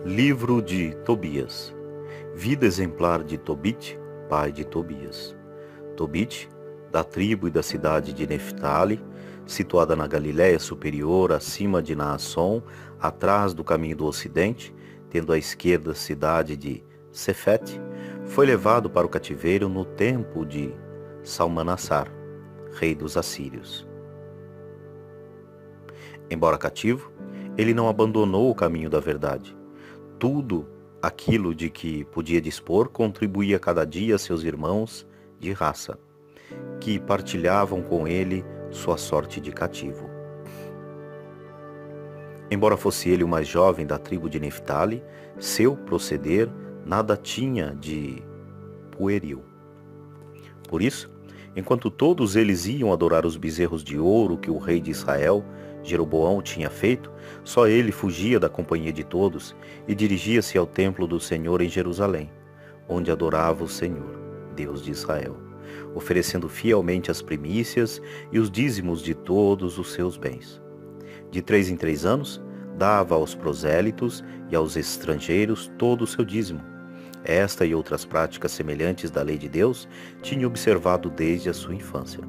Livro de Tobias. Vida exemplar de Tobit, pai de Tobias. Tobit, da tribo e da cidade de Neftali, situada na Galiléia superior, acima de Naasson, atrás do caminho do ocidente, tendo à esquerda a cidade de Sefete, foi levado para o cativeiro no tempo de Salmanassar, rei dos assírios. Embora cativo, ele não abandonou o caminho da verdade. Tudo aquilo de que podia dispor contribuía cada dia a seus irmãos de raça, que partilhavam com ele sua sorte de cativo. Embora fosse ele o mais jovem da tribo de Neftali, seu proceder nada tinha de pueril. Por isso, enquanto todos eles iam adorar os bezerros de ouro que o rei de Israel, Jeroboão, tinha feito, só ele fugia da companhia de todos e dirigia-se ao templo do Senhor em Jerusalém, onde adorava o Senhor, Deus de Israel, oferecendo fielmente as primícias e os dízimos de todos os seus bens. De 3 em 3 anos, dava aos prosélitos e aos estrangeiros todo o seu dízimo. Esta e outras práticas semelhantes da lei de Deus tinha observado desde a sua infância.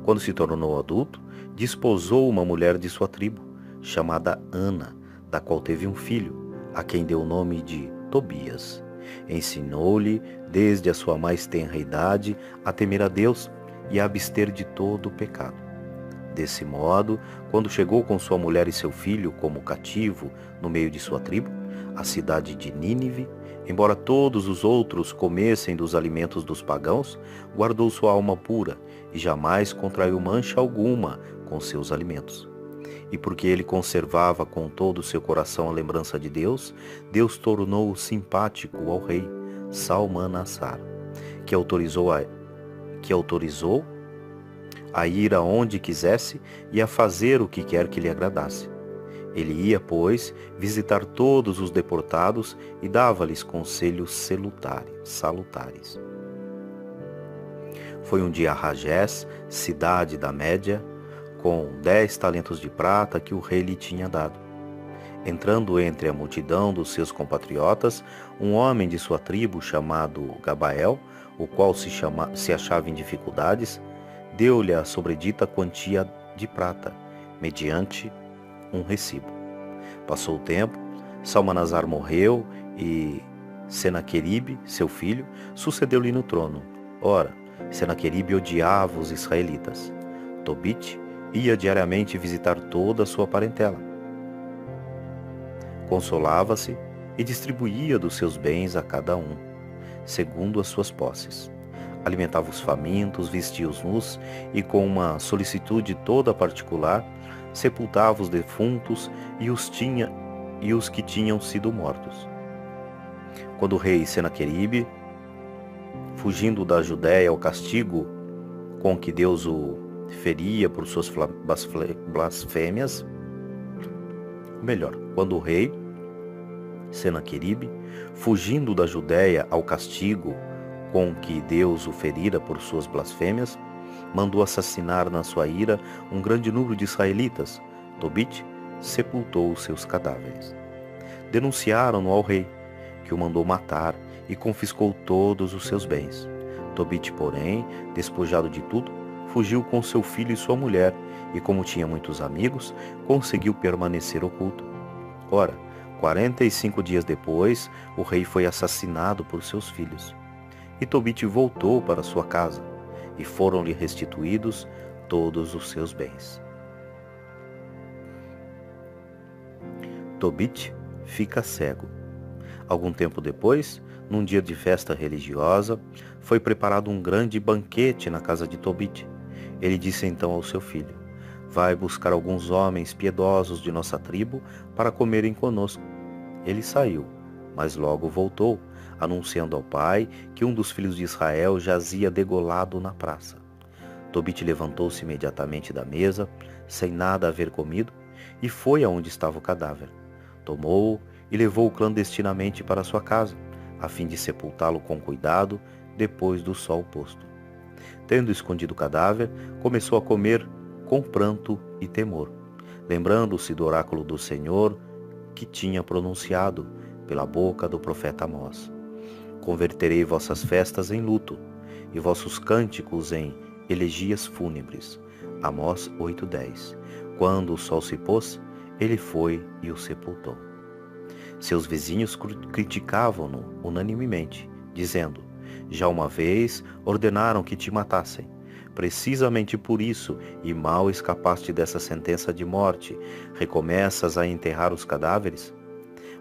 Quando se tornou adulto, desposou uma mulher de sua tribo, chamada Ana, da qual teve um filho, a quem deu o nome de Tobias. Ensinou-lhe, desde a sua mais tenra idade, a temer a Deus e a abster de todo o pecado. Desse modo, quando chegou com sua mulher e seu filho como cativo no meio de sua tribo, a cidade de Nínive, embora todos os outros comessem dos alimentos dos pagãos, guardou sua alma pura e jamais contraiu mancha alguma com seus alimentos. E porque ele conservava com todo o seu coração a lembrança de Deus, Deus tornou-o simpático ao rei Salmanassar, que autorizou a ir aonde quisesse e a fazer o que quer que lhe agradasse. Ele ia, pois, visitar todos os deportados e dava-lhes conselhos salutares. Foi um dia a Ragés, cidade da Média, com 10 talentos de prata que o rei lhe tinha dado. Entrando entre a multidão dos seus compatriotas, um homem de sua tribo chamado Gabael, o qual se achava em dificuldades, deu-lhe a sobredita quantia de prata, mediante um recibo. Passou o tempo, Salmanassar morreu e Senaqueribe, seu filho, sucedeu-lhe no trono. Ora, Senaqueribe odiava os israelitas. Tobit ia diariamente visitar toda a sua parentela. Consolava-se e distribuía dos seus bens a cada um, segundo as suas posses. Alimentava os famintos, vestia os nus e, com uma solicitude toda particular, sepultava os defuntos e os que tinham sido mortos. Quando o rei Senaqueribe, fugindo da Judéia ao castigo com que Deus o feria por suas blasfêmias, quando o rei Senaqueribe, fugindo da Judéia ao castigo com que Deus o ferira por suas blasfêmias, mandou assassinar na sua ira um grande número de israelitas. Tobit sepultou os seus cadáveres. Denunciaram-no ao rei, que o mandou matar e confiscou todos os seus bens. Tobit, porém, despojado de tudo, fugiu com seu filho e sua mulher, e como tinha muitos amigos, conseguiu permanecer oculto. Ora, 45 dias depois, o rei foi assassinado por seus filhos. E Tobit voltou para sua casa, e foram-lhe restituídos todos os seus bens. Tobit fica cego. Algum tempo depois, num dia de festa religiosa, foi preparado um grande banquete na casa de Tobit. Ele disse então ao seu filho: "Vai buscar alguns homens piedosos de nossa tribo para comerem conosco." Ele saiu, mas logo voltou, anunciando ao pai que um dos filhos de Israel jazia degolado na praça. Tobit levantou-se imediatamente da mesa, sem nada haver comido, e foi aonde estava o cadáver. Tomou-o e levou-o clandestinamente para sua casa, a fim de sepultá-lo com cuidado depois do sol posto. Tendo escondido o cadáver, começou a comer com pranto e temor, lembrando-se do oráculo do Senhor que tinha pronunciado: pela boca do profeta Amós. Converterei vossas festas em luto, e vossos cânticos em elegias fúnebres. Amós 8:10. Quando o sol se pôs, ele foi e o sepultou. Seus vizinhos criticavam-no unanimemente, dizendo: já uma vez ordenaram que te matassem. Precisamente por isso, e mal escapaste dessa sentença de morte, recomeças a enterrar os cadáveres?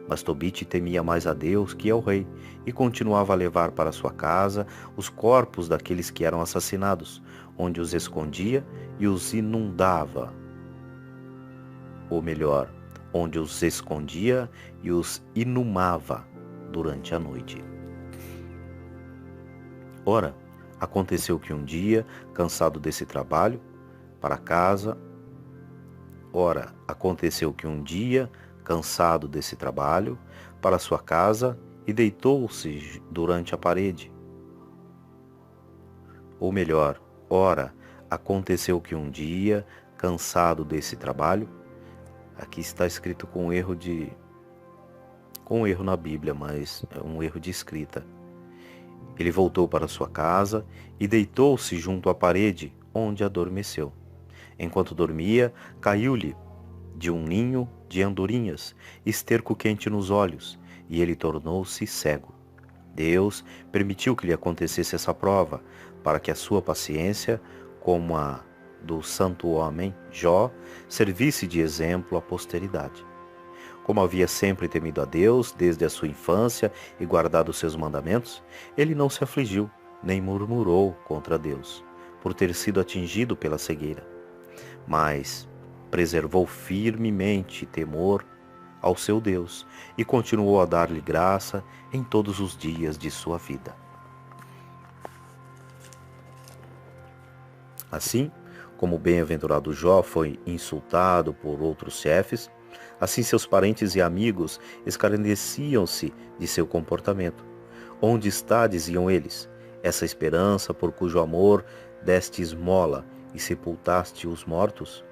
Mas Tobite temia mais a Deus que ao rei, e continuava a levar para sua casa os corpos daqueles que eram assassinados, onde os escondia e os inundava. Ou melhor, onde os escondia e os inumava durante a noite. Ora, aconteceu que um dia, cansado desse trabalho, para casa, para sua casa, e deitou-se durante a parede. Ou melhor, aconteceu que um dia, cansado desse trabalho, aqui está escrito com um erro na Bíblia, mas é um erro de escrita. Ele voltou para sua casa e deitou-se junto à parede, onde adormeceu. Enquanto dormia, caiu-lhe de um ninho de andorinhas esterco quente nos olhos, e ele tornou-se cego. Deus permitiu que lhe acontecesse essa prova, para que a sua paciência, como a do santo homem Jó, servisse de exemplo à posteridade. Como havia sempre temido a Deus desde a sua infância e guardado seus mandamentos, ele não se afligiu, nem murmurou contra Deus, por ter sido atingido pela cegueira. Mas preservou firmemente temor ao seu Deus e continuou a dar-lhe graça em todos os dias de sua vida. Assim, como o bem-aventurado Jó foi insultado por outros chefes, assim seus parentes e amigos escarneciam-se de seu comportamento. Onde está, diziam eles, essa esperança por cujo amor deste esmola e sepultaste os mortos?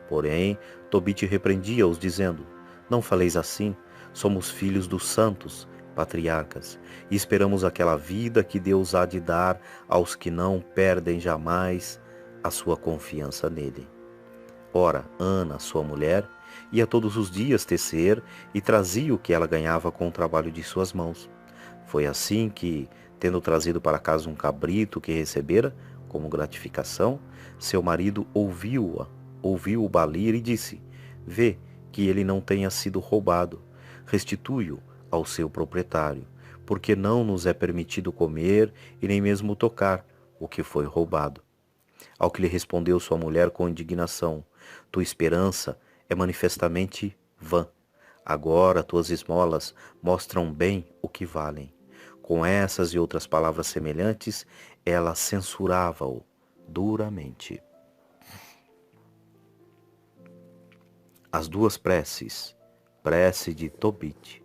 Porém, Tobite repreendia-os, dizendo: não faleis assim, somos filhos dos santos, patriarcas, e esperamos aquela vida que Deus há de dar aos que não perdem jamais a sua confiança nele. Ora, Ana, sua mulher, ia todos os dias tecer e trazia o que ela ganhava com o trabalho de suas mãos. Foi assim que, tendo trazido para casa um cabrito que recebera como gratificação, seu marido ouviu-o balir e disse: vê que ele não tenha sido roubado, restitui-o ao seu proprietário, porque não nos é permitido comer e nem mesmo tocar o que foi roubado. Ao que lhe respondeu sua mulher com indignação: tua esperança é manifestamente vã. Agora tuas esmolas mostram bem o que valem. Com essas e outras palavras semelhantes, ela censurava-o duramente. As duas preces. Prece de Tobite.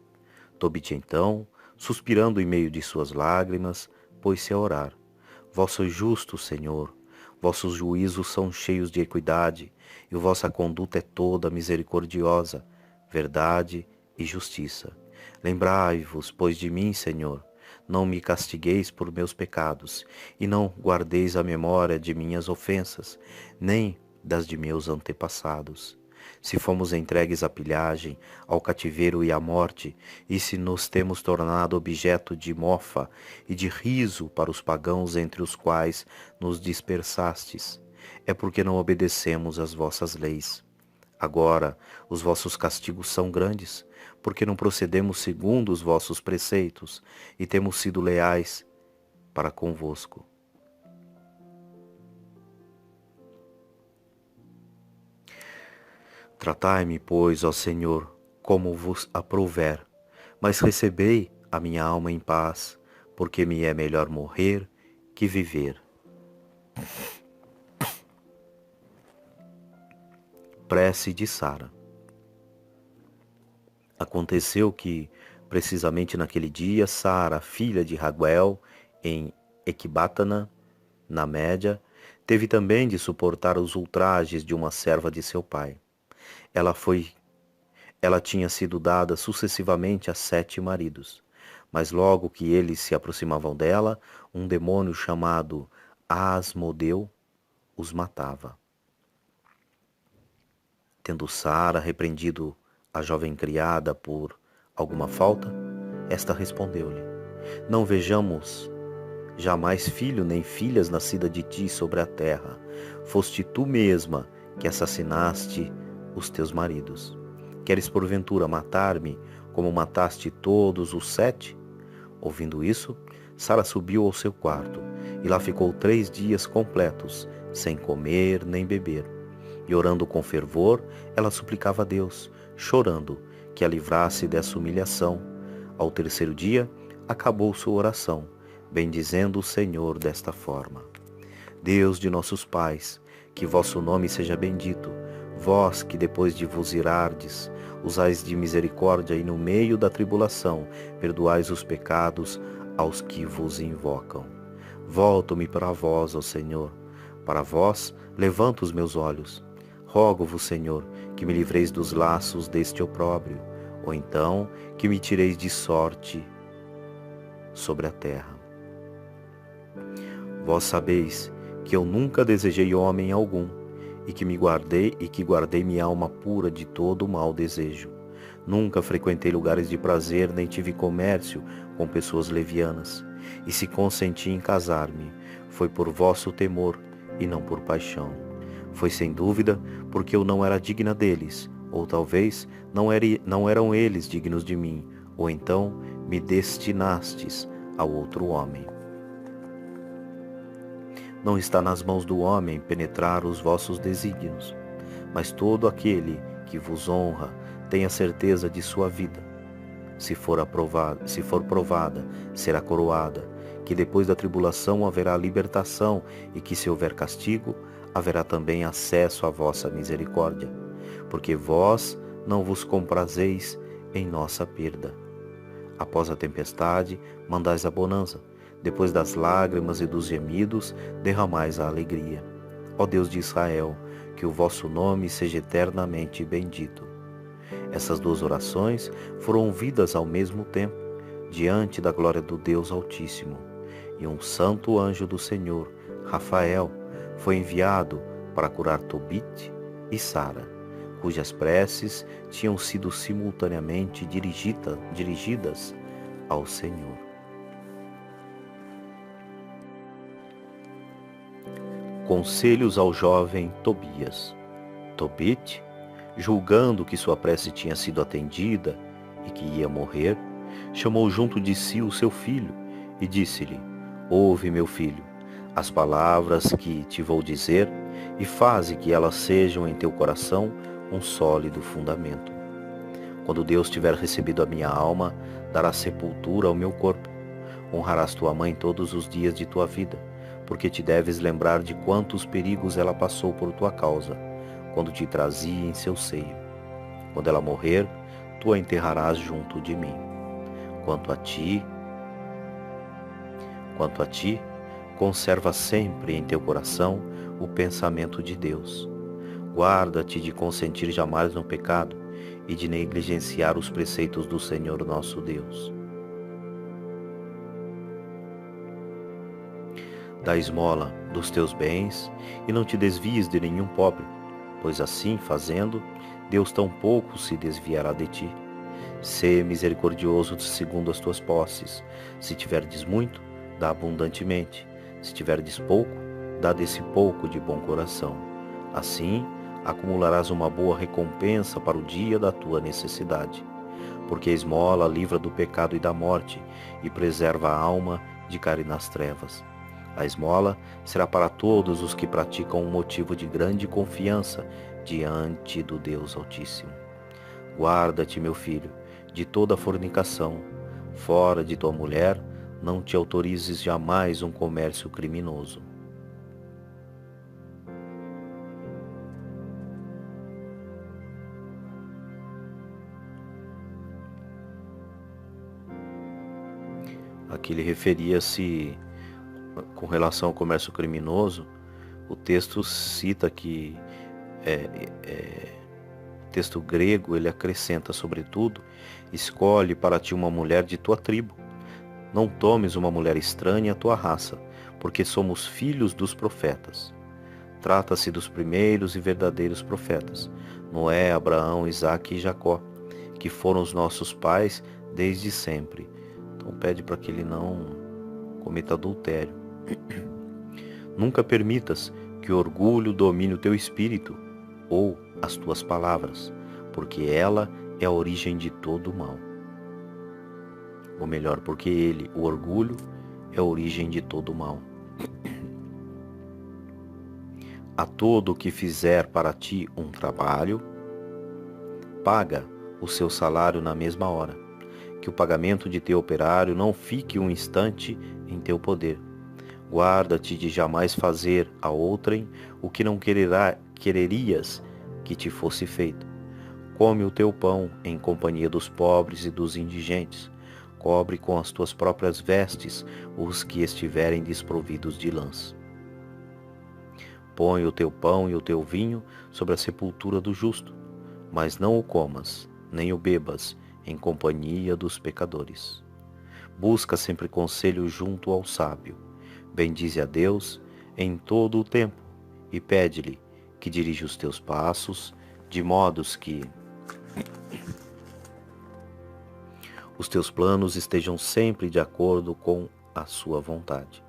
Tobite então, suspirando em meio de suas lágrimas, pôs-se a orar. Vós sois justo, Senhor. Vossos juízos são cheios de equidade, e vossa conduta é toda misericordiosa, verdade e justiça. Lembrai-vos, pois, de mim, Senhor. Não me castigueis por meus pecados, e não guardeis a memória de minhas ofensas, nem das de meus antepassados. Se fomos entregues à pilhagem, ao cativeiro e à morte, e se nos temos tornado objeto de mofa e de riso para os pagãos entre os quais nos dispersastes, é porque não obedecemos às vossas leis. Agora, os vossos castigos são grandes, porque não procedemos segundo os vossos preceitos e temos sido leais para convosco. Tratai-me, pois, ó Senhor, como vos aprouver, mas recebei a minha alma em paz, porque me é melhor morrer que viver. Prece de Sara. Aconteceu que, precisamente naquele dia, Sara, filha de Raguel, em Ecbátana, na Média, teve também de suportar os ultrajes de uma serva de seu pai. Ela Ela tinha sido dada sucessivamente a 7 maridos. Mas logo que eles se aproximavam dela, um demônio chamado Asmodeu os matava. Tendo Sara repreendido a jovem criada por alguma falta, esta respondeu-lhe: Não vejamos jamais filho nem filhas nascida de ti sobre a terra. Foste tu mesma que assassinaste os teus maridos. Queres porventura matar-me como mataste todos os 7? Ouvindo isso, Sara subiu ao seu quarto e lá ficou 3 dias completos, sem comer nem beber. E orando com fervor, ela suplicava a Deus, chorando, que a livrasse dessa humilhação. Ao 3º dia, acabou sua oração, bendizendo o Senhor desta forma: Deus de nossos pais, que vosso nome seja bendito, vós que depois de vos irardes, usais de misericórdia e no meio da tribulação, perdoais os pecados aos que vos invocam. Volto-me para vós, ó Senhor, para vós levanto os meus olhos. Rogo-vos, Senhor, que me livreis dos laços deste opróbrio, ou então que me tireis de sorte sobre a terra. Vós sabeis que eu nunca desejei homem algum, e que guardei minha alma pura de todo o mau desejo. Nunca frequentei lugares de prazer, nem tive comércio com pessoas levianas. E se consenti em casar-me, foi por vosso temor e não por paixão. Foi sem dúvida porque eu não era digna deles, ou talvez não eram eles dignos de mim, ou então me destinastes ao outro homem. Não está nas mãos do homem penetrar os vossos desígnios, mas todo aquele que vos honra tem a certeza de sua vida. Se for provada, será coroada, que depois da tribulação haverá libertação e que se houver castigo, haverá também acesso à vossa misericórdia, porque vós não vos comprazeis em nossa perda. Após a tempestade, mandais a bonança. Depois das lágrimas e dos gemidos, derramais a alegria. Ó Deus de Israel, que o vosso nome seja eternamente bendito. Essas 2 orações foram ouvidas ao mesmo tempo, diante da glória do Deus Altíssimo. E um santo anjo do Senhor, Rafael, foi enviado para curar Tobit e Sara, cujas preces tinham sido simultaneamente dirigidas ao Senhor. Conselhos ao jovem Tobias. Tobit, julgando que sua prece tinha sido atendida e que ia morrer, chamou junto de si o seu filho e disse-lhe: Ouve, meu filho, as palavras que te vou dizer e faze que elas sejam em teu coração um sólido fundamento. Quando Deus tiver recebido a minha alma, dará sepultura ao meu corpo. Honrarás tua mãe todos os dias de tua vida, porque te deves lembrar de quantos perigos ela passou por tua causa, quando te trazia em seu seio. Quando ela morrer, tu a enterrarás junto de mim. Quanto a ti, conserva sempre em teu coração o pensamento de Deus. Guarda-te de consentir jamais no pecado e de negligenciar os preceitos do Senhor nosso Deus. Dá esmola dos teus bens e não te desvies de nenhum pobre, pois assim fazendo, Deus tampouco se desviará de ti. Sê misericordioso segundo as tuas posses. Se tiverdes muito, dá abundantemente. Se tiverdes pouco, dá desse pouco de bom coração. Assim, acumularás uma boa recompensa para o dia da tua necessidade. Porque a esmola livra do pecado e da morte e preserva a alma de cair nas trevas. A esmola será para todos os que praticam um motivo de grande confiança diante do Deus Altíssimo. Guarda-te, meu filho, de toda fornicação. Fora de tua mulher, não te autorizes jamais um comércio criminoso. Aqui ele referia-se com relação ao comércio criminoso. O texto cita que Texto grego, ele acrescenta, sobretudo, escolhe para ti uma mulher de tua tribo. Não tomes uma mulher estranha à tua raça, porque somos filhos dos profetas. Trata-se dos primeiros e verdadeiros profetas, Noé, Abraão, Isaque e Jacó, que foram os nossos pais desde sempre. Então pede para que ele não cometa adultério. Nunca permitas que o orgulho domine o teu espírito ou as tuas palavras, porque ela é a origem de todo o mal. Ou melhor, porque ele, o orgulho, é a origem de todo o mal. A todo o que fizer para ti um trabalho, paga o seu salário na mesma hora, que o pagamento de teu operário não fique um instante em teu poder. Guarda-te de jamais fazer a outrem o que não quererias que te fosse feito. Come o teu pão em companhia dos pobres e dos indigentes. Cobre com as tuas próprias vestes os que estiverem desprovidos de lãs. Põe o teu pão e o teu vinho sobre a sepultura do justo, mas não o comas, nem o bebas, em companhia dos pecadores. Busca sempre conselho junto ao sábio. Bendize a Deus em todo o tempo e pede-lhe que dirija os teus passos, de modos que os teus planos estejam sempre de acordo com a sua vontade.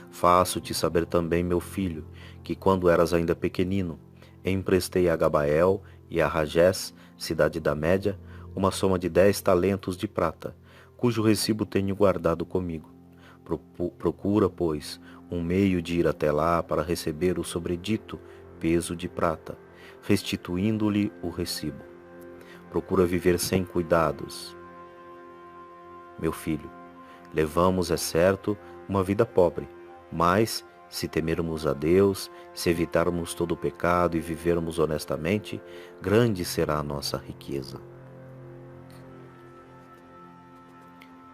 Faço-te saber também, meu filho, que quando eras ainda pequenino, emprestei a Gabael e a Ragés, cidade da Média, uma soma de 10 talentos de prata, cujo recibo tenho guardado comigo. Procura, pois, um meio de ir até lá para receber o sobredito peso de prata, restituindo-lhe o recibo. Procura viver sem cuidados. Meu filho, levamos, é certo, uma vida pobre, mas, se temermos a Deus, se evitarmos todo o pecado e vivermos honestamente, grande será a nossa riqueza.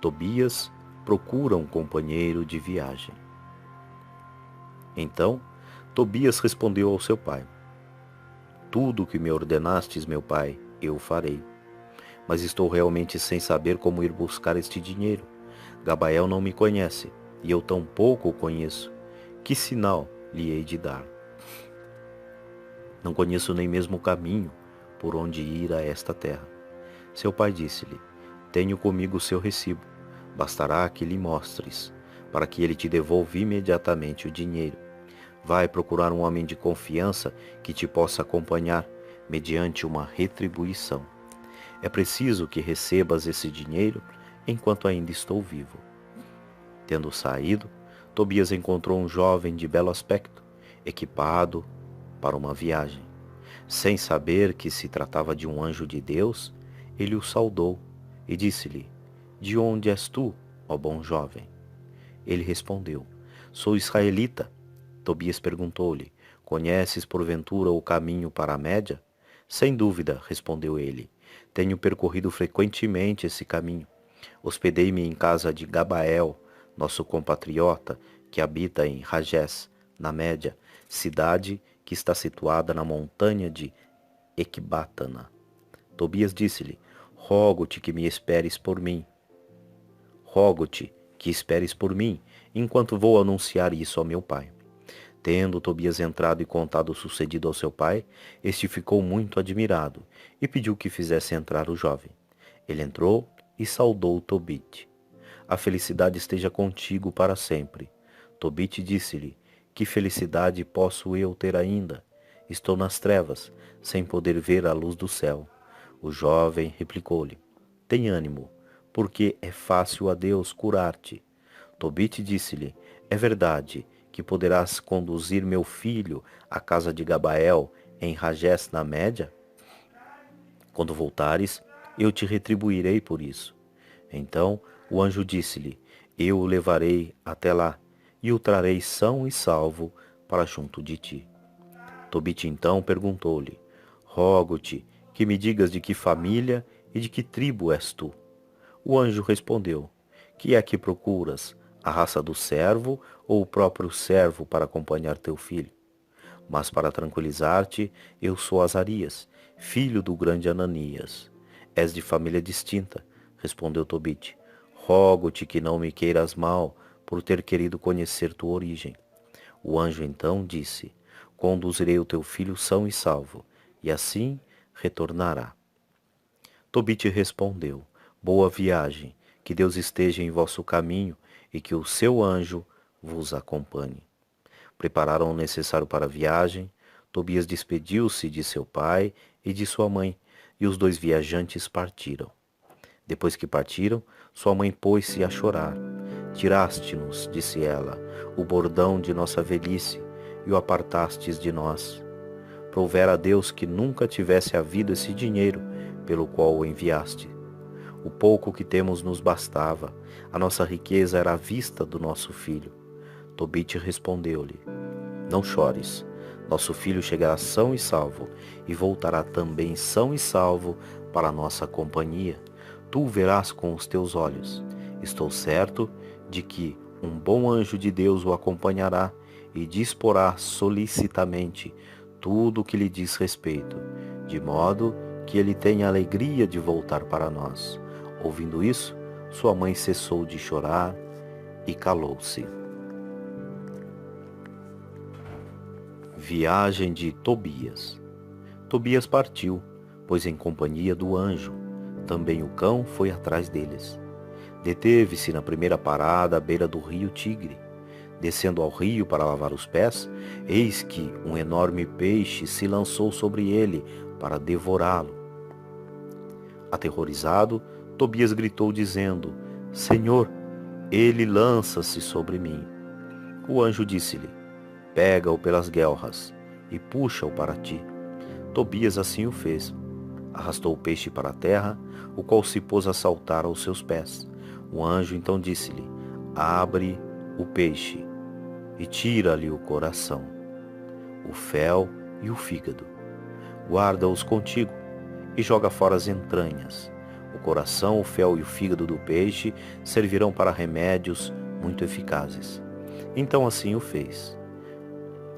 Tobias procura um companheiro de viagem. Então, Tobias respondeu ao seu pai: Tudo o que me ordenastes, meu pai, eu farei. Mas estou realmente sem saber como ir buscar este dinheiro. Gabael não me conhece, e eu tampouco o conheço. Que sinal lhe hei de dar? Não conheço nem mesmo o caminho por onde ir a esta terra. Seu pai disse-lhe: Tenho comigo o seu recibo. Bastará que lhe mostres, para que ele te devolva imediatamente o dinheiro. Vai procurar um homem de confiança que te possa acompanhar, mediante uma retribuição. É preciso que recebas esse dinheiro enquanto ainda estou vivo. Tendo saído, Tobias encontrou um jovem de belo aspecto, equipado para uma viagem. Sem saber que se tratava de um anjo de Deus, ele o saudou e disse-lhe: De onde és tu, ó bom jovem? Ele respondeu: Sou israelita. Tobias perguntou-lhe: Conheces porventura o caminho para a Média? Sem dúvida, respondeu ele. Tenho percorrido frequentemente esse caminho. Hospedei-me em casa de Gabael, nosso compatriota, que habita em Ragés, na Média, cidade que está situada na montanha de Ecbatana. Tobias disse-lhe: Rogo-te que esperes por mim, enquanto vou anunciar isso ao meu pai. Tendo Tobias entrado e contado o sucedido ao seu pai, este ficou muito admirado e pediu que fizesse entrar o jovem. Ele entrou e saudou Tobit. A felicidade esteja contigo para sempre. Tobit disse-lhe: Que felicidade posso eu ter ainda? Estou nas trevas, sem poder ver a luz do céu. O jovem replicou-lhe: Tem ânimo, porque é fácil a Deus curar-te. Tobit disse-lhe: É verdade que poderás conduzir meu filho à casa de Gabael, em Ragés na Média? Quando voltares, eu te retribuirei por isso. Então o anjo disse-lhe: Eu o levarei até lá, e o trarei são e salvo para junto de ti. Tobit então perguntou-lhe: Rogo-te que me digas de que família e de que tribo és tu. O anjo respondeu: Que é que procuras? A raça do servo ou o próprio servo para acompanhar teu filho? Mas para tranquilizar-te, eu sou Azarias, filho do grande Ananias. És de família distinta, respondeu Tobit. Rogo-te que não me queiras mal por ter querido conhecer tua origem. O anjo então disse: Conduzirei o teu filho são e salvo, e assim retornará. Tobit respondeu: Boa viagem, que Deus esteja em vosso caminho e que o seu anjo vos acompanhe. Prepararam o necessário para a viagem. Tobias despediu-se de seu pai e de sua mãe, e os dois viajantes partiram. Depois que partiram, sua mãe pôs-se a chorar. Tiraste-nos, disse ela, o bordão de nossa velhice e o apartastes de nós. Provera a Deus que nunca tivesse havido esse dinheiro pelo qual o enviaste. O pouco que temos nos bastava, a nossa riqueza era à vista do nosso filho. Tobit respondeu-lhe: Não chores, nosso filho chegará são e salvo, e voltará também são e salvo para a nossa companhia. Tu o verás com os teus olhos. Estou certo de que um bom anjo de Deus o acompanhará e disporá solicitamente tudo o que lhe diz respeito, de modo que ele tenha alegria de voltar para nós. Ouvindo isso, sua mãe cessou de chorar e calou-se. Viagem de Tobias. Tobias partiu, pois em companhia do anjo. Também o cão foi atrás deles. Deteve-se na primeira parada à beira do rio Tigre. Descendo ao rio para lavar os pés, eis que um enorme peixe se lançou sobre ele para devorá-lo. Aterrorizado, Tobias gritou dizendo: Senhor, ele lança-se sobre mim. O anjo disse-lhe: Pega-o pelas guelras e puxa-o para ti. Tobias assim o fez. Arrastou o peixe para a terra, o qual se pôs a saltar aos seus pés. O anjo então disse-lhe: Abre o peixe e tira-lhe o coração, o fel e o fígado. Guarda-os contigo e joga fora as entranhas. O coração, o fel e o fígado do peixe servirão para remédios muito eficazes. Então assim o fez.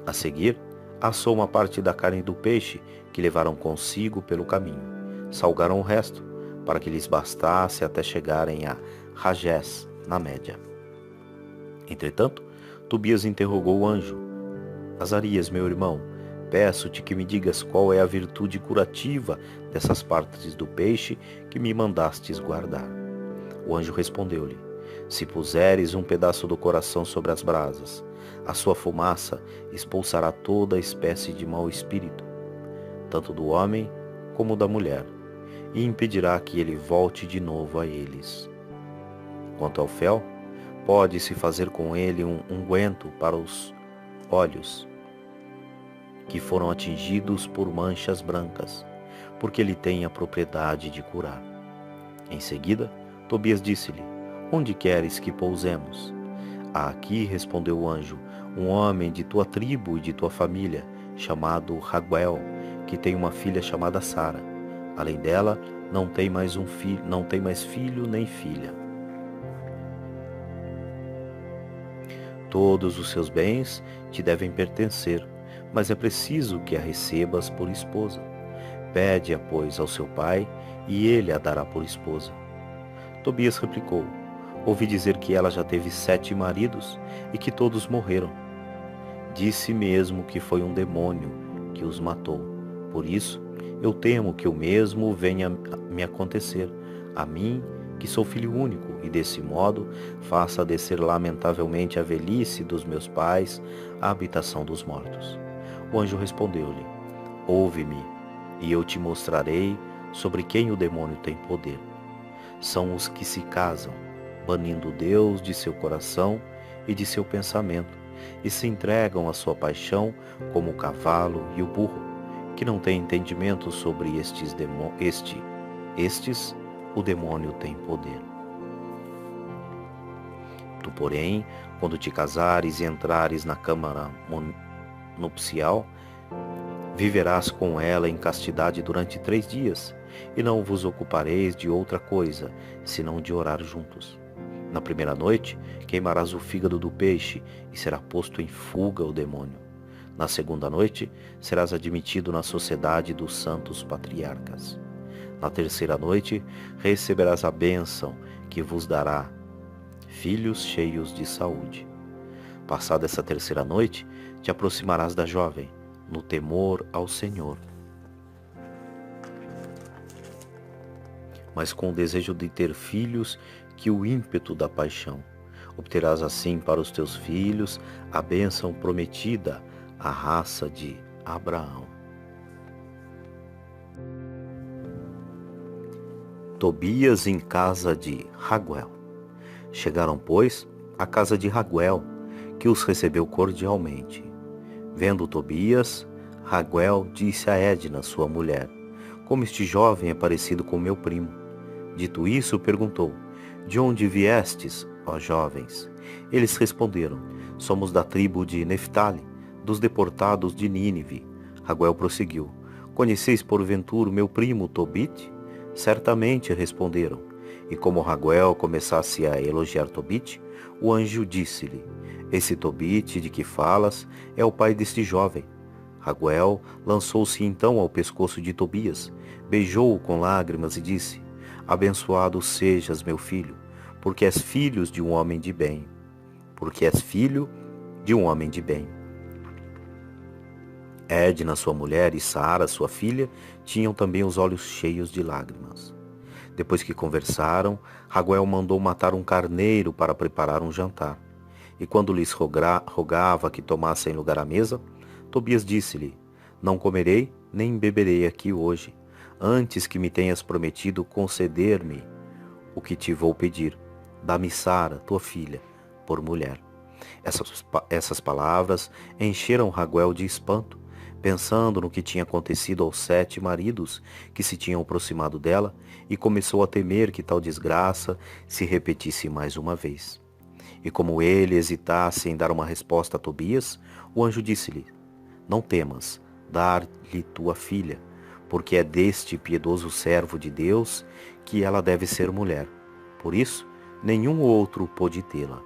A seguir, assou uma parte da carne do peixe que levaram consigo pelo caminho. Salgaram o resto, para que lhes bastasse até chegarem a Ragés, na média. Entretanto, Tobias interrogou o anjo: Azarias, meu irmão, peço-te que me digas qual é a virtude curativa dessas partes do peixe que me mandastes guardar. O anjo respondeu-lhe: Se puseres um pedaço do coração sobre as brasas, a sua fumaça expulsará toda espécie de mau espírito, tanto do homem como da mulher, e impedirá que ele volte de novo a eles. Quanto ao fel, pode-se fazer com ele um unguento para os olhos que foram atingidos por manchas brancas, porque ele tem a propriedade de curar. Em seguida, Tobias disse-lhe: Onde queres que pousemos? Aqui, respondeu o anjo, um homem de tua tribo e de tua família, chamado Raguel, que tem uma filha chamada Sara. Além dela, não tem mais filho nem filha. Todos os seus bens te devem pertencer, mas é preciso que a recebas por esposa. Pede-a, pois, ao seu pai, e ele a dará por esposa. Tobias replicou: Ouvi dizer que ela já teve 7 maridos e que todos morreram. Disse mesmo que foi um demônio que os matou. Por isso, eu temo que o mesmo venha me acontecer, a mim, que sou filho único, e desse modo faça descer lamentavelmente a velhice dos meus pais à habitação dos mortos. O anjo respondeu-lhe: Ouve-me, e eu te mostrarei sobre quem o demônio tem poder. São os que se casam, banindo Deus de seu coração e de seu pensamento, e se entregam à sua paixão como o cavalo e o burro, que não têm entendimento sobre estes, o demônio tem poder. Tu, porém, quando te casares e entrares na câmara nupcial, viverás com ela em castidade durante 3 dias, e não vos ocupareis de outra coisa, senão de orar juntos. Na primeira noite, queimarás o fígado do peixe, e será posto em fuga o demônio. Na segunda noite, serás admitido na sociedade dos santos patriarcas. Na terceira noite, receberás a bênção que vos dará filhos cheios de saúde. Passada essa terceira noite, te aproximarás da jovem, no temor ao Senhor, mas com o desejo de ter filhos que o ímpeto da paixão. Obterás assim para os teus filhos a bênção prometida à raça de Abraão. Tobias em casa de Raguel. Chegaram, pois, à casa de Raguel, que os recebeu cordialmente. Vendo Tobias, Raguel disse a Edna, sua mulher: como este jovem é parecido com meu primo. Dito isso, perguntou: de onde viestes, ó jovens? Eles responderam: somos da tribo de Neftali, dos deportados de Nínive. Raguel prosseguiu: conheceis porventura o meu primo Tobite? Certamente, responderam. E como Raguel começasse a elogiar Tobite, o anjo disse-lhe: esse Tobite de que falas é o pai deste jovem. Raguel lançou-se então ao pescoço de Tobias, beijou-o com lágrimas e disse: abençoado sejas, meu filho, porque és filho de um homem de bem. Porque és filho de um homem de bem. Edna, sua mulher, e Sara, sua filha, tinham também os olhos cheios de lágrimas. Depois que conversaram, Raguel mandou matar um carneiro para preparar um jantar. E quando lhes rogava que tomassem lugar à mesa, Tobias disse-lhe: não comerei nem beberei aqui hoje, antes que me tenhas prometido conceder-me o que te vou pedir. Dá-me Sara, tua filha, por mulher. Essas palavras encheram Raguel de espanto, pensando no que tinha acontecido aos 7 maridos que se tinham aproximado dela, e começou a temer que tal desgraça se repetisse mais uma vez. E como ele hesitasse em dar uma resposta a Tobias, o anjo disse-lhe: não temas, dar-lhe tua filha, porque é deste piedoso servo de Deus que ela deve ser mulher. Por isso, nenhum outro pôde tê-la.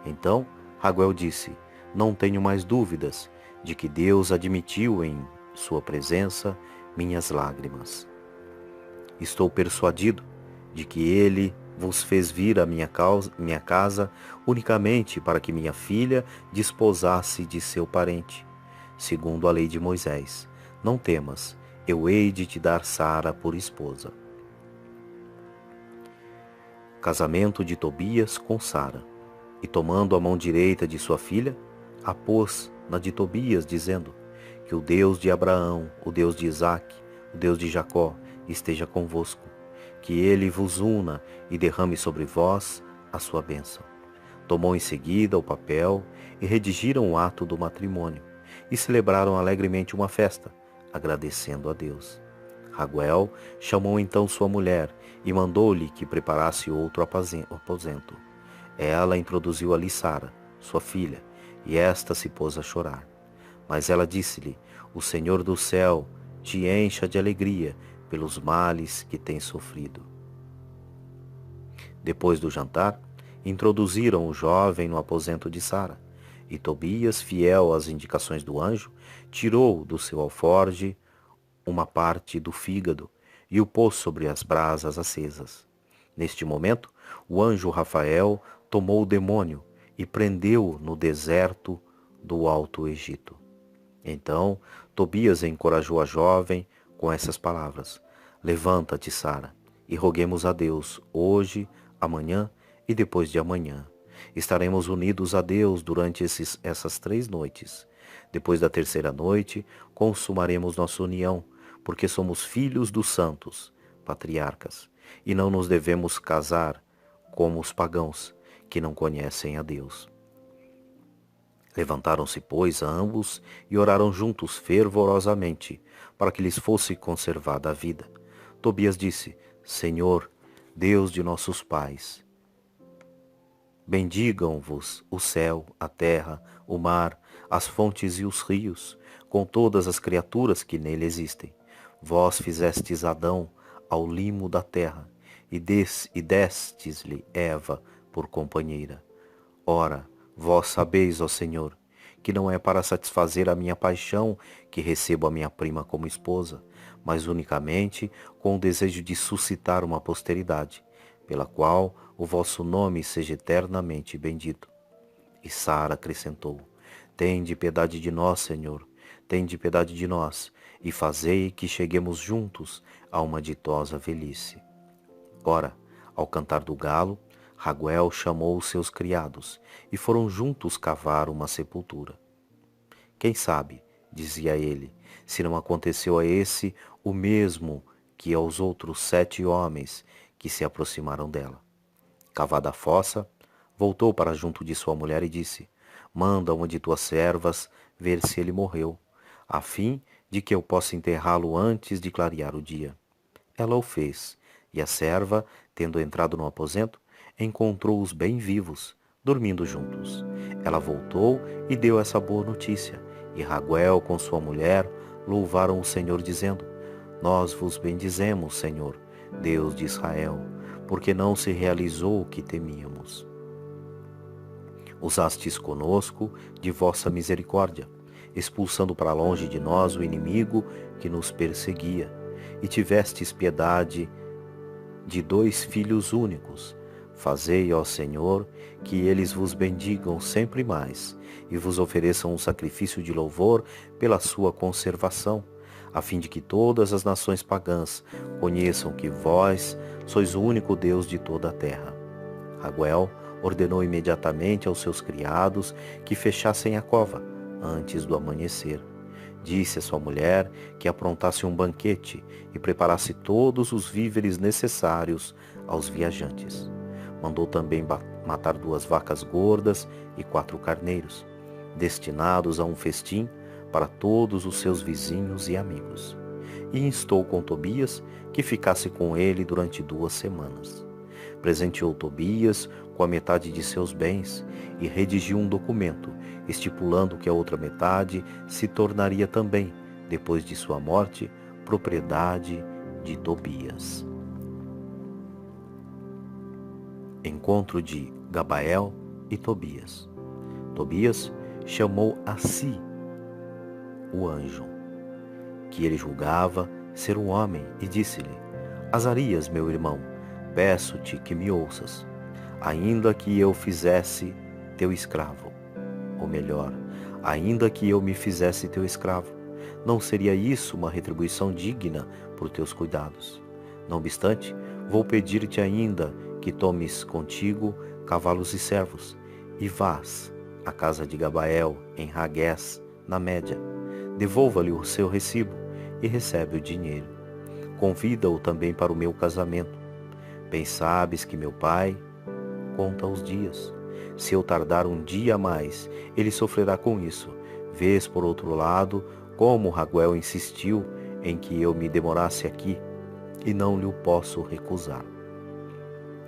Então Raguel disse: não tenho mais dúvidas de que Deus admitiu em sua presença minhas lágrimas. Estou persuadido de que ele vos fez vir à minha casa unicamente para que minha filha desposasse de seu parente, segundo a lei de Moisés. Não temas, eu hei de te dar Sara por esposa. Casamento de Tobias com Sara. E tomando a mão direita de sua filha, a pôs na de Tobias, dizendo: que o Deus de Abraão, o Deus de Isaque, o Deus de Jacó, esteja convosco, que ele vos una e derrame sobre vós a sua bênção. Tomou em seguida o papel e redigiram o ato do matrimônio, e celebraram alegremente uma festa, agradecendo a Deus. Raguel chamou então sua mulher e mandou-lhe que preparasse outro aposento. Ela introduziu ali Sara, sua filha, e esta se pôs a chorar. Mas ela disse-lhe: o Senhor do céu te encha de alegria pelos males que tens sofrido. Depois do jantar, introduziram o jovem no aposento de Sara, e Tobias, fiel às indicações do anjo, tirou do seu alforje uma parte do fígado e o pôs sobre as brasas acesas. Neste momento, o anjo Rafael tomou o demônio e prendeu-o no deserto do Alto Egito. Então, Tobias encorajou a jovem com essas palavras: levanta-te, Sara, e roguemos a Deus hoje, amanhã e depois de amanhã. Estaremos unidos a Deus durante essas 3 noites. Depois da terceira noite, consumaremos nossa união, porque somos filhos dos santos, patriarcas, e não nos devemos casar como os pagãos, que não conhecem a Deus. Levantaram-se, pois, ambos e oraram juntos fervorosamente, para que lhes fosse conservada a vida. Tobias disse: Senhor, Deus de nossos pais, bendigam-vos o céu, a terra, o mar, as fontes e os rios, com todas as criaturas que nele existem. Vós fizestes Adão ao limo da terra, e destes-lhe Eva por companheira. Ora, vós sabeis, ó Senhor, que não é para satisfazer a minha paixão que recebo a minha prima como esposa, mas unicamente com o desejo de suscitar uma posteridade, pela qual o vosso nome seja eternamente bendito. E Sara acrescentou: Tende piedade de nós, Senhor, tende piedade de nós, e fazei que cheguemos juntos a uma ditosa velhice. Ora, ao cantar do galo, Raguel chamou os seus criados, e foram juntos cavar uma sepultura. Quem sabe, dizia ele, se não aconteceu a esse o mesmo que aos outros 7 homens que se aproximaram dela. Cavada a fossa, voltou para junto de sua mulher e disse: Manda uma de tuas servas ver se ele morreu, a fim de que eu possa enterrá-lo antes de clarear o dia. Ela o fez, e a serva, tendo entrado no aposento, encontrou-os bem vivos, dormindo juntos. Ela voltou e deu essa boa notícia, e Raguel com sua mulher louvaram o Senhor, dizendo: Nós vos bendizemos, Senhor, Deus de Israel, porque não se realizou o que temíamos. Usastes conosco de vossa misericórdia, expulsando para longe de nós o inimigo que nos perseguia, e tivestes piedade de 2 filhos únicos. Fazei, ó Senhor, que eles vos bendigam sempre mais, e vos ofereçam um sacrifício de louvor pela sua conservação, a fim de que todas as nações pagãs conheçam que vós sois o único Deus de toda a terra. Raguel ordenou imediatamente aos seus criados que fechassem a cova antes do amanhecer. Disse a sua mulher que aprontasse um banquete e preparasse todos os víveres necessários aos viajantes. Mandou também matar 2 vacas gordas e 4 carneiros, destinados a um festim para todos os seus vizinhos e amigos. E instou com Tobias que ficasse com ele durante 2 semanas. Presenteou Tobias com a metade de seus bens e redigiu um documento estipulando que a outra metade se tornaria também, depois de sua morte, propriedade de Tobias. Encontro de Gabael e Tobias. Tobias chamou a si o anjo, que ele julgava ser um homem, e disse-lhe: Azarias, meu irmão, peço-te que me ouças, ainda que eu fizesse teu escravo, ou melhor, ainda que eu me fizesse teu escravo, não seria isso uma retribuição digna por teus cuidados? Não obstante, vou pedir-te ainda que tomes contigo cavalos e servos, e vás à casa de Gabael, em Ragués, na Média. Devolva-lhe o seu recibo e recebe o dinheiro. Convida-o também para o meu casamento. Bem sabes que meu pai conta os dias. Se eu tardar um dia a mais, ele sofrerá com isso. Vês, por outro lado, como Raguel insistiu em que eu me demorasse aqui, e não lhe o posso recusar.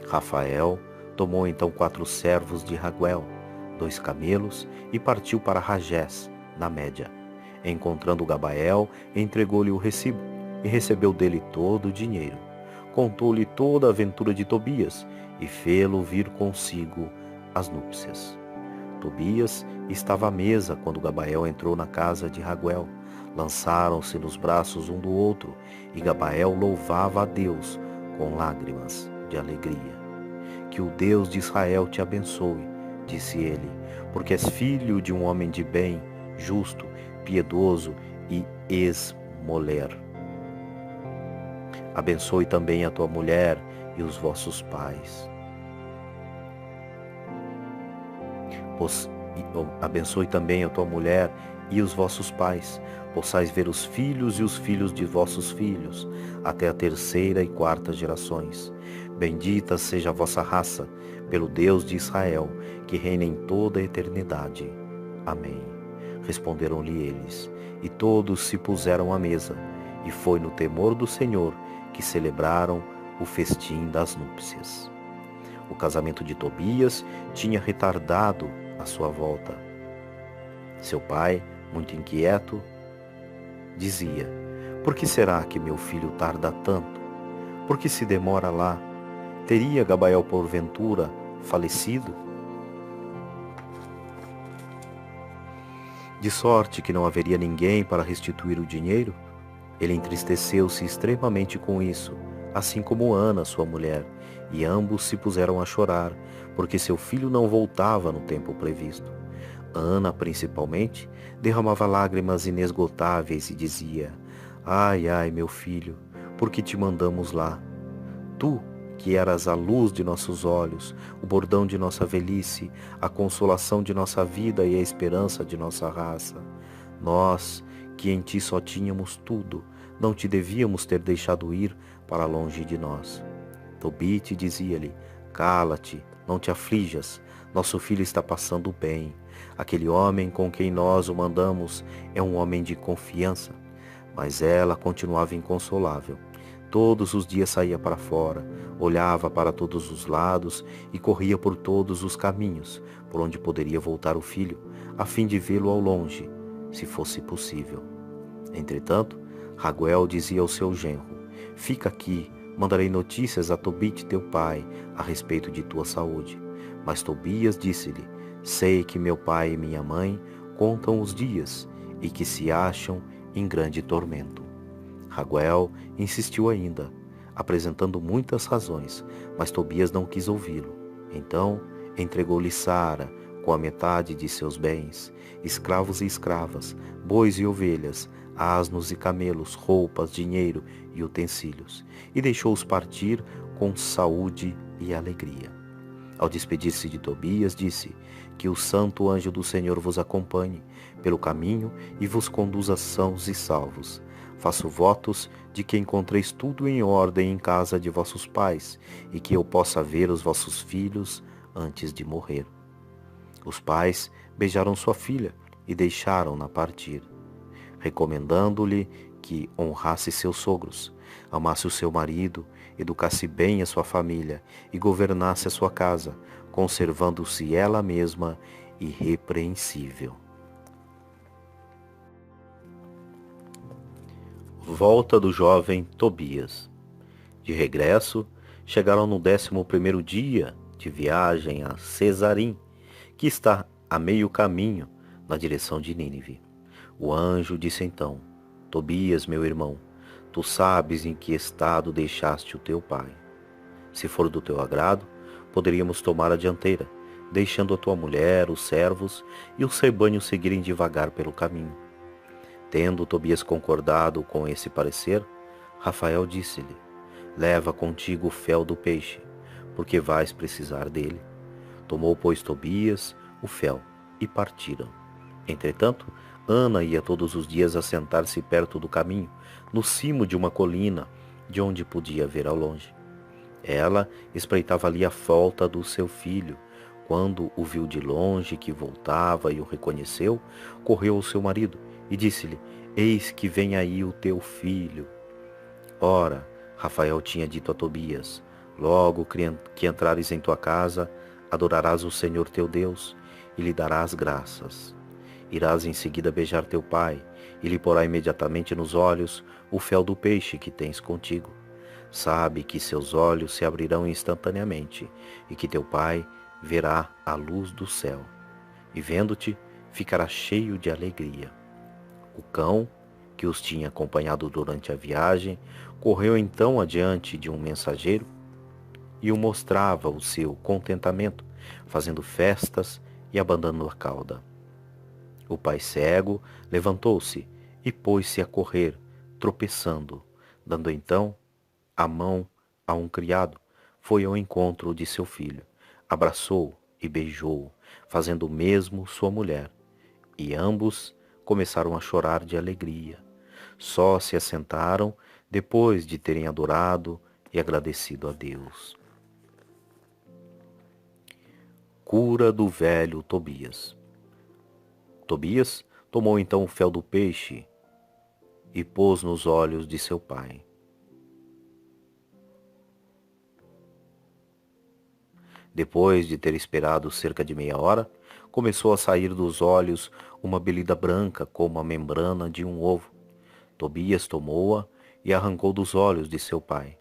Rafael tomou então 4 servos de Raguel, 2 camelos, e partiu para Ragés, na Média. Encontrando Gabael, entregou-lhe o recibo, e recebeu dele todo o dinheiro. Contou-lhe toda a aventura de Tobias, e fê-lo vir consigo às núpcias. Tobias estava à mesa quando Gabael entrou na casa de Raguel. Lançaram-se nos braços um do outro, e Gabael louvava a Deus com lágrimas de alegria. Que o Deus de Israel te abençoe, disse ele, porque és filho de um homem de bem, justo, piedoso e esmoler. Abençoe também a tua mulher e os vossos pais. Abençoe também a tua mulher e os vossos pais, possais ver os filhos e os filhos de vossos filhos, até a 3ª e 4ª gerações. Bendita seja a vossa raça, pelo Deus de Israel, que reina em toda a eternidade. Amém. Responderam-lhe eles, e todos se puseram à mesa, e foi no temor do Senhor que celebraram o festim das núpcias. O casamento de Tobias tinha retardado a sua volta. Seu pai, muito inquieto, dizia: Por que será que meu filho tarda tanto? Por que se demora lá? Teria Gabael porventura falecido? de sorte que não haveria ninguém para restituir o dinheiro. Ele entristeceu-se extremamente com isso, assim como Ana, sua mulher, e ambos se puseram a chorar, porque seu filho não voltava no tempo previsto. Ana, principalmente, derramava lágrimas inesgotáveis e dizia: Ai, ai, meu filho, por que te mandamos lá? Tu, que eras a luz de nossos olhos, o bordão de nossa velhice, a consolação de nossa vida e a esperança de nossa raça. Nós, que em ti só tínhamos tudo, não te devíamos ter deixado ir para longe de nós. Tobite dizia-lhe: Cala-te, não te aflijas, nosso filho está passando bem. Aquele homem com quem nós o mandamos é um homem de confiança. Mas ela continuava inconsolável. Todos os dias saía para fora, olhava para todos os lados e corria por todos os caminhos por onde poderia voltar o filho, a fim de vê-lo ao longe, se fosse possível. Entretanto, Raguel dizia ao seu genro: Fica aqui, mandarei notícias a Tobite teu pai a respeito de tua saúde. Mas Tobias disse-lhe: Sei que meu pai e minha mãe contam os dias e que se acham em grande tormento. Raguel insistiu ainda, apresentando muitas razões, mas Tobias não quis ouvi-lo. Então entregou-lhe Sara com a metade de seus bens, escravos e escravas, bois e ovelhas, asnos e camelos, roupas, dinheiro e utensílios, e deixou-os partir com saúde e alegria. Ao despedir-se de Tobias, disse: Que o santo anjo do Senhor vos acompanhe pelo caminho e vos conduza sãos e salvos. Faço votos de que encontreis tudo em ordem em casa de vossos pais e que eu possa ver os vossos filhos antes de morrer. Os pais beijaram sua filha e deixaram-na partir, recomendando-lhe que honrasse seus sogros, amasse o seu marido, educasse bem a sua família e governasse a sua casa, conservando-se ela mesma irrepreensível. Volta do jovem Tobias. De regresso, chegaram no 11º dia de viagem a Cesarim, que está a meio caminho na direção de Nínive. O anjo disse então: Tobias, meu irmão, tu sabes em que estado deixaste o teu pai. Se for do teu agrado, poderíamos tomar a dianteira, deixando a tua mulher, os servos e os rebanhos seguirem devagar pelo caminho. Tendo Tobias concordado com esse parecer, Rafael disse-lhe: Leva contigo o fel do peixe, porque vais precisar dele. Tomou, pois, Tobias o fel e partiram. Entretanto, Ana ia todos os dias assentar-se perto do caminho, no cimo de uma colina, de onde podia ver ao longe. Ela espreitava ali a volta do seu filho. Quando o viu de longe que voltava e o reconheceu, correu ao seu marido e disse-lhe: Eis que vem aí o teu filho. Ora, Rafael tinha dito a Tobias: Logo que entrares em tua casa, adorarás o Senhor teu Deus e lhe darás graças. Irás em seguida beijar teu pai e lhe porá imediatamente nos olhos o fel do peixe que tens contigo. Sabe que seus olhos se abrirão instantaneamente e que teu pai verá a luz do céu, e vendo-te, ficará cheio de alegria. O cão, que os tinha acompanhado durante a viagem, correu então adiante de um mensageiro e o mostrava o seu contentamento, fazendo festas e abanando a cauda. O pai cego levantou-se e pôs-se a correr, tropeçando, dando então a mão a um criado, foi ao encontro de seu filho, abraçou e beijou, fazendo o mesmo sua mulher, e ambos começaram a chorar de alegria. Só se assentaram depois de terem adorado e agradecido a Deus. Cura do velho Tobias. Tobias tomou então o fel do peixe e pôs nos olhos de seu pai. Depois de ter esperado cerca de meia hora, começou a sair dos olhos uma belida branca como a membrana de um ovo. Tobias tomou-a e arrancou dos olhos de seu pai.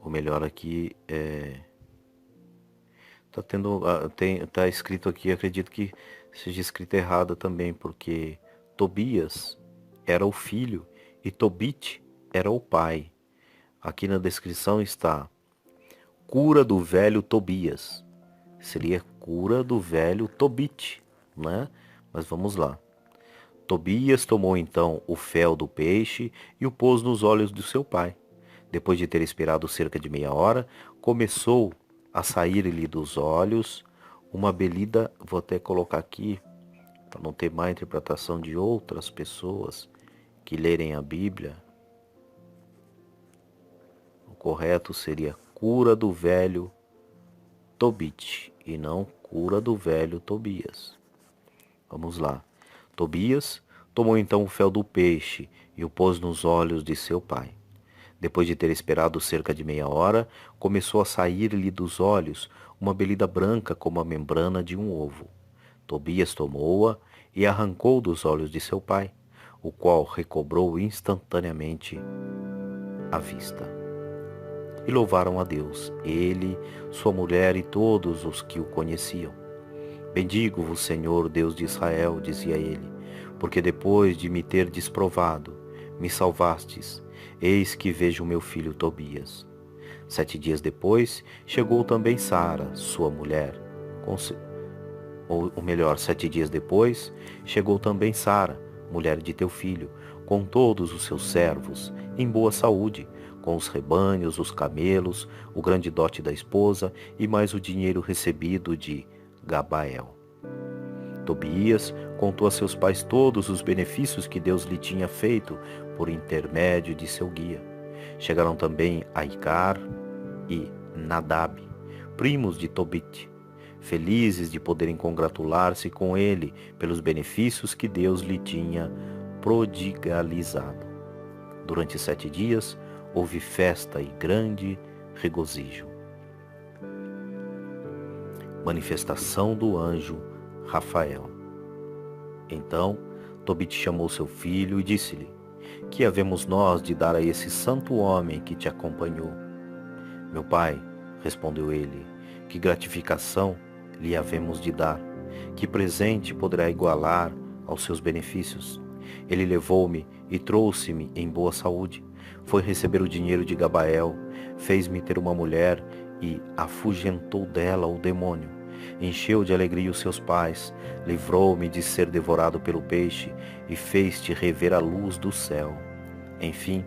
ou melhor aqui, tá escrito aqui, acredito que seja escrito errado também, porque Tobias era o filho e Tobit era o pai. Aqui na descrição está cura do velho Tobias. Seria cura do velho Tobit, né? Mas vamos lá. Tobias tomou então o fel do peixe e o pôs nos olhos do seu pai. Depois de ter esperado cerca de meia hora, começou a sair-lhe dos olhos uma belida. Vou até colocar aqui, para não ter má interpretação de outras pessoas que lerem a Bíblia. O correto seria cura do velho Tobit e não cura do velho Tobias. Vamos lá. Tobias tomou então o fel do peixe e o pôs nos olhos de seu pai. Depois de ter esperado cerca de meia hora, começou a sair-lhe dos olhos uma belida branca como a membrana de um ovo. Tobias tomou-a e arrancou dos olhos de seu pai, o qual recobrou instantaneamente a vista. E louvaram a Deus, ele, sua mulher e todos os que o conheciam. Bendigo-vos, Senhor, Deus de Israel, dizia ele, porque depois de me ter desprovado, me salvastes. Eis que vejo meu filho Tobias. 7 dias depois, chegou também Sara, sua mulher. Ou melhor, 7 dias depois, chegou também Sara, mulher de teu filho, com todos os seus servos, em boa saúde, com os rebanhos, os camelos, o grande dote da esposa e mais o dinheiro recebido de Gabael. Tobias contou a seus pais todos os benefícios que Deus lhe tinha feito por intermédio de seu guia. Chegaram também Aicar e Nadab, primos de Tobit, felizes de poderem congratular-se com ele pelos benefícios que Deus lhe tinha prodigalizado. Durante 7 dias houve festa e grande regozijo. Manifestação do anjo Rafael. Então Tobit chamou seu filho e disse-lhe: que havemos nós de dar a esse santo homem que te acompanhou? Meu pai, respondeu ele, que gratificação lhe havemos de dar? Que presente poderá igualar aos seus benefícios? Ele levou-me e trouxe-me em boa saúde. Foi receber o dinheiro de Gabael, fez-me ter uma mulher e afugentou dela o demônio. Encheu de alegria os seus pais, livrou-me de ser devorado pelo peixe e fez-te rever a luz do céu. Enfim,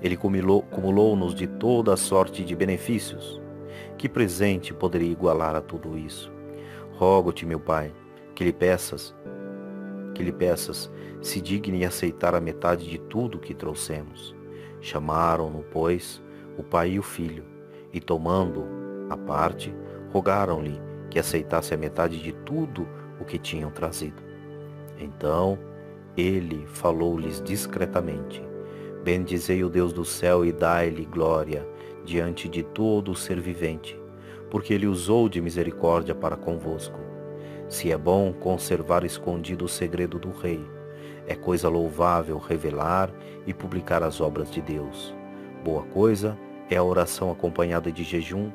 ele cumulou-nos de toda a sorte de benefícios. Que presente poderia igualar a tudo isso? Rogo-te, meu pai, que lhe peças, se digne aceitar a metade de tudo que trouxemos. Chamaram-no, pois, o pai e o filho, e tomando a parte, rogaram-lhe que aceitasse a metade de tudo o que tinham trazido. Então ele falou-lhes discretamente: bendizei o Deus do céu e dai-lhe glória diante de todo o ser vivente, porque ele usou de misericórdia para convosco. Se é bom conservar escondido o segredo do rei, é coisa louvável revelar e publicar as obras de Deus. Boa coisa é a oração acompanhada de jejum,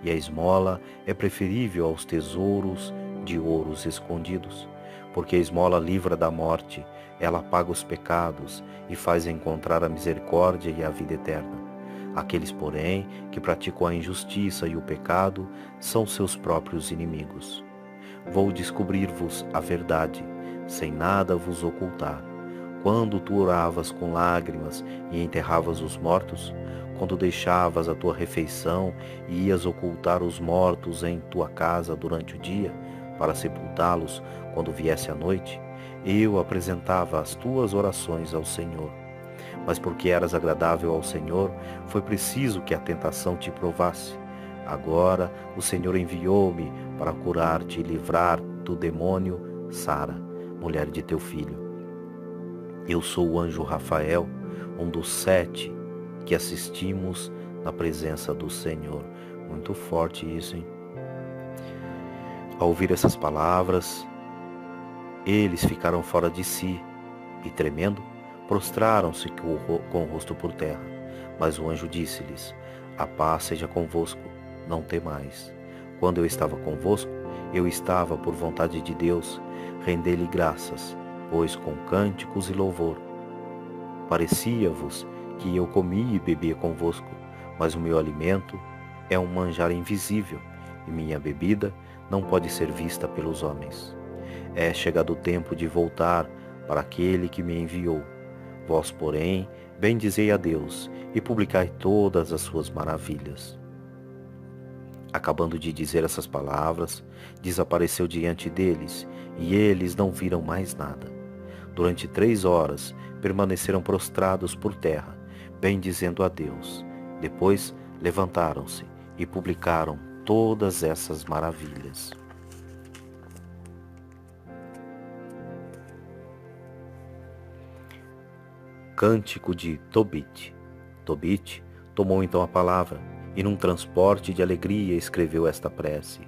e a esmola é preferível aos tesouros de ouros escondidos, porque a esmola livra da morte, ela apaga os pecados e faz encontrar a misericórdia e a vida eterna. Aqueles, porém, que praticam a injustiça e o pecado são seus próprios inimigos. Vou descobrir-vos a verdade, sem nada vos ocultar. Quando tu oravas com lágrimas e enterravas os mortos, quando deixavas a tua refeição e ias ocultar os mortos em tua casa durante o dia, para sepultá-los quando viesse a noite, eu apresentava as tuas orações ao Senhor. Mas porque eras agradável ao Senhor, foi preciso que a tentação te provasse. Agora o Senhor enviou-me para curar-te e livrar do demônio Sara, mulher de teu filho. Eu sou o anjo Rafael, um dos 7 que assistimos na presença do Senhor. Muito forte isso, hein? Ao ouvir essas palavras, eles ficaram fora de si e, tremendo, prostraram-se com o rosto por terra. Mas o anjo disse-lhes: A paz seja convosco, não temais. Quando eu estava convosco, eu estava, por vontade de Deus, render-lhe graças, pois com cânticos e louvor. Parecia-vos que eu comia e bebia convosco, mas o meu alimento é um manjar invisível, e minha bebida não pode ser vista pelos homens. É chegado o tempo de voltar para aquele que me enviou. Vós, porém, bendizei a Deus e publicai todas as suas maravilhas. Acabando de dizer essas palavras, desapareceu diante deles, e eles não viram mais nada. Durante 3 horas permaneceram prostrados por terra, bendizendo a Deus. Depois levantaram-se e publicaram todas essas maravilhas. Cântico de Tobit. Tobit tomou então a palavra e num transporte de alegria escreveu esta prece.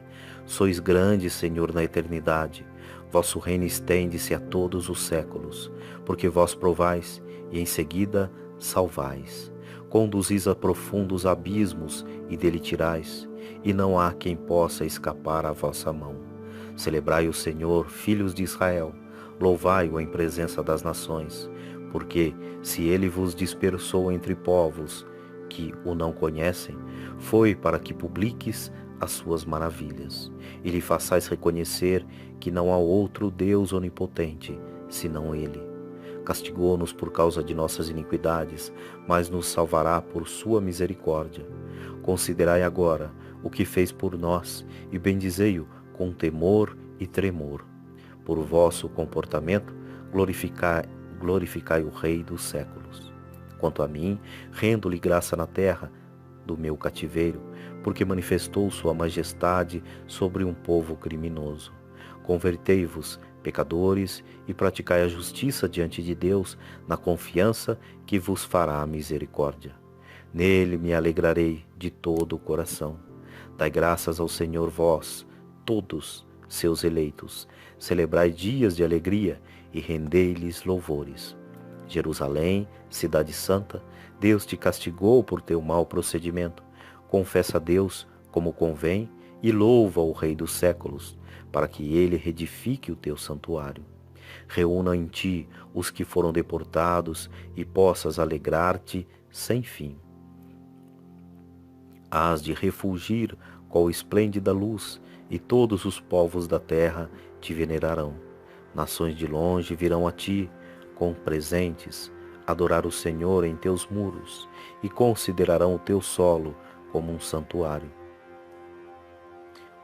Sois grande, Senhor, na eternidade. Vosso reino estende-se a todos os séculos, porque vós provais e em seguida salvais. Conduzis a profundos abismos e dele tirais, e não há quem possa escapar à vossa mão. Celebrai o Senhor, filhos de Israel, louvai-o em presença das nações, porque se ele vos dispersou entre povos que o não conhecem, foi para que publiques as suas maravilhas, e lhe façais reconhecer que não há outro Deus onipotente, senão ele. Castigou-nos por causa de nossas iniquidades, mas nos salvará por sua misericórdia. Considerai agora o que fez por nós, e bendizei-o com temor e tremor. Por vosso comportamento, glorificai o Rei dos séculos. Quanto a mim, rendo-lhe graça na terra do meu cativeiro, porque manifestou sua majestade sobre um povo criminoso. Convertei-vos, pecadores, e praticai a justiça diante de Deus, na confiança que vos fará misericórdia. Nele me alegrarei de todo o coração. Dai graças ao Senhor vós, todos seus eleitos. Celebrai dias de alegria e rendei-lhes louvores. Jerusalém, cidade santa, Deus te castigou por teu mau procedimento. Confessa a Deus como convém e louva o Rei dos séculos, para que ele reedifique o teu santuário. Reúna em ti os que foram deportados e possas alegrar-te sem fim. Hás de refulgir qual esplêndida luz, e todos os povos da terra te venerarão. Nações de longe virão a ti com presentes, adorar o Senhor em teus muros, e considerarão o teu solo como um santuário.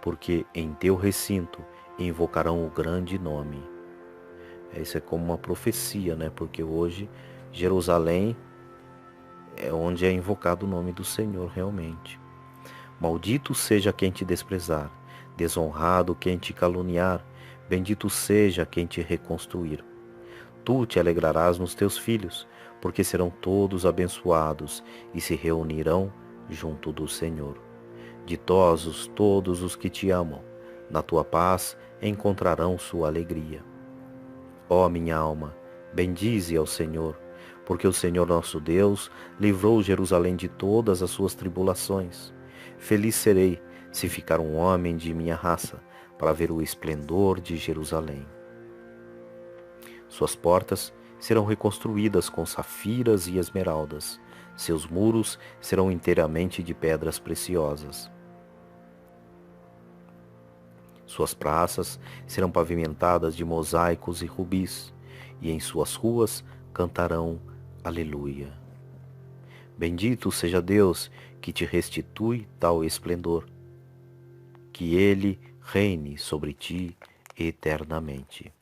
Porque em teu recinto invocarão o grande nome. Isso é como uma profecia, né? Porque hoje Jerusalém é onde é invocado o nome do Senhor realmente. Maldito seja quem te desprezar, desonrado quem te caluniar, bendito seja quem te reconstruir. Tu te alegrarás nos teus filhos, porque serão todos abençoados e se reunirão junto do Senhor. Ditosos todos os que te amam, na tua paz encontrarão sua alegria. Ó minha alma, bendize ao Senhor, porque o Senhor nosso Deus livrou Jerusalém de todas as suas tribulações. Feliz serei se ficar um homem de minha raça, para ver o esplendor de Jerusalém. Suas portas serão reconstruídas com safiras e esmeraldas. Seus muros serão inteiramente de pedras preciosas. Suas praças serão pavimentadas de mosaicos e rubis, e em suas ruas cantarão Aleluia. Bendito seja Deus que te restitui tal esplendor, que ele reine sobre ti eternamente.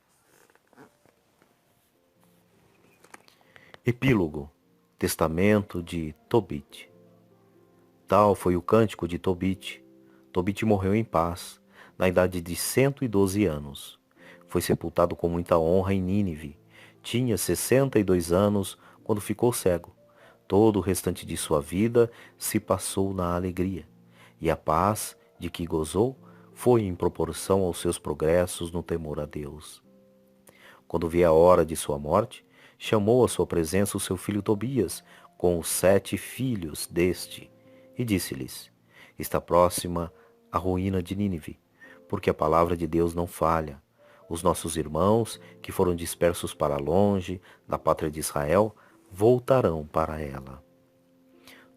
Epílogo. Testamento de Tobit. Tal foi o cântico de Tobit. Tobit morreu em paz, na idade de 112 anos. Foi sepultado com muita honra em Nínive. Tinha 62 anos quando ficou cego. Todo o restante de sua vida se passou na alegria, e a paz de que gozou foi em proporção aos seus progressos no temor a Deus. Quando veio a hora de sua morte, chamou à sua presença o seu filho Tobias, com os 7 filhos deste. e disse-lhes: Está próxima a ruína de Nínive, porque a palavra de Deus não falha. Os nossos irmãos, que foram dispersos para longe da pátria de Israel, voltarão para ela.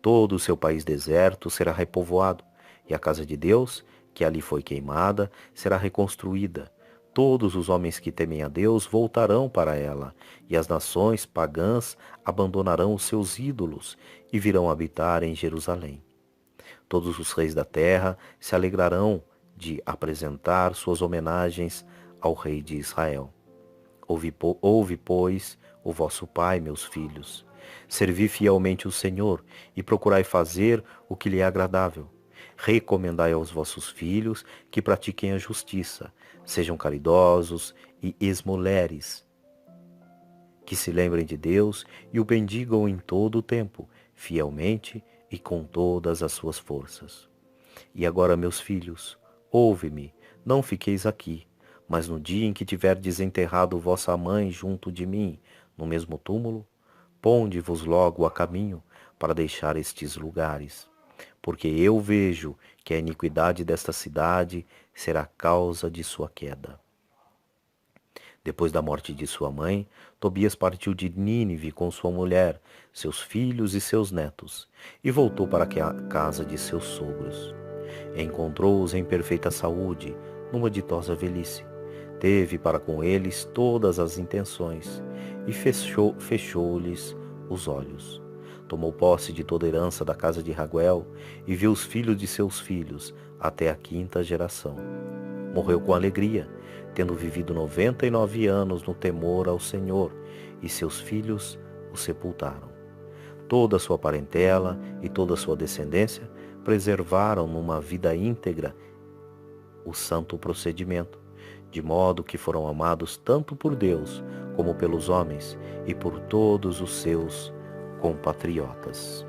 Todo o seu país deserto será repovoado, e a casa de Deus, que ali foi queimada, será reconstruída. Todos os homens que temem a Deus voltarão para ela, e as nações pagãs abandonarão os seus ídolos e virão habitar em Jerusalém. Todos os reis da terra se alegrarão de apresentar suas homenagens ao rei de Israel. Ouve, pois, o vosso Pai, meus filhos. Servi fielmente o Senhor e procurai fazer o que lhe é agradável. Recomendai aos vossos filhos que pratiquem a justiça, sejam caridosos e esmoleres, que se lembrem de Deus e o bendigam em todo o tempo, fielmente e com todas as suas forças. E agora, meus filhos, ouve-me, não fiqueis aqui, mas no dia em que tiverdes enterrado vossa mãe junto de mim, no mesmo túmulo, ponde-vos logo a caminho para deixar estes lugares. Porque eu vejo que a iniquidade desta cidade será causa de sua queda. Depois da morte de sua mãe, Tobias partiu de Nínive com sua mulher, seus filhos e seus netos, e voltou para a casa de seus sogros. Encontrou-os em perfeita saúde, numa ditosa velhice. Teve para com eles todas as intenções, e fechou-lhes os olhos. Tomou posse de toda a herança da casa de Raguel, e viu os filhos de seus filhos, até a 5ª geração. Morreu com alegria, tendo vivido 99 anos no temor ao Senhor, e seus filhos o sepultaram. Toda a sua parentela e toda a sua descendência preservaram numa vida íntegra o santo procedimento, de modo que foram amados tanto por Deus como pelos homens e por todos os seus compatriotas.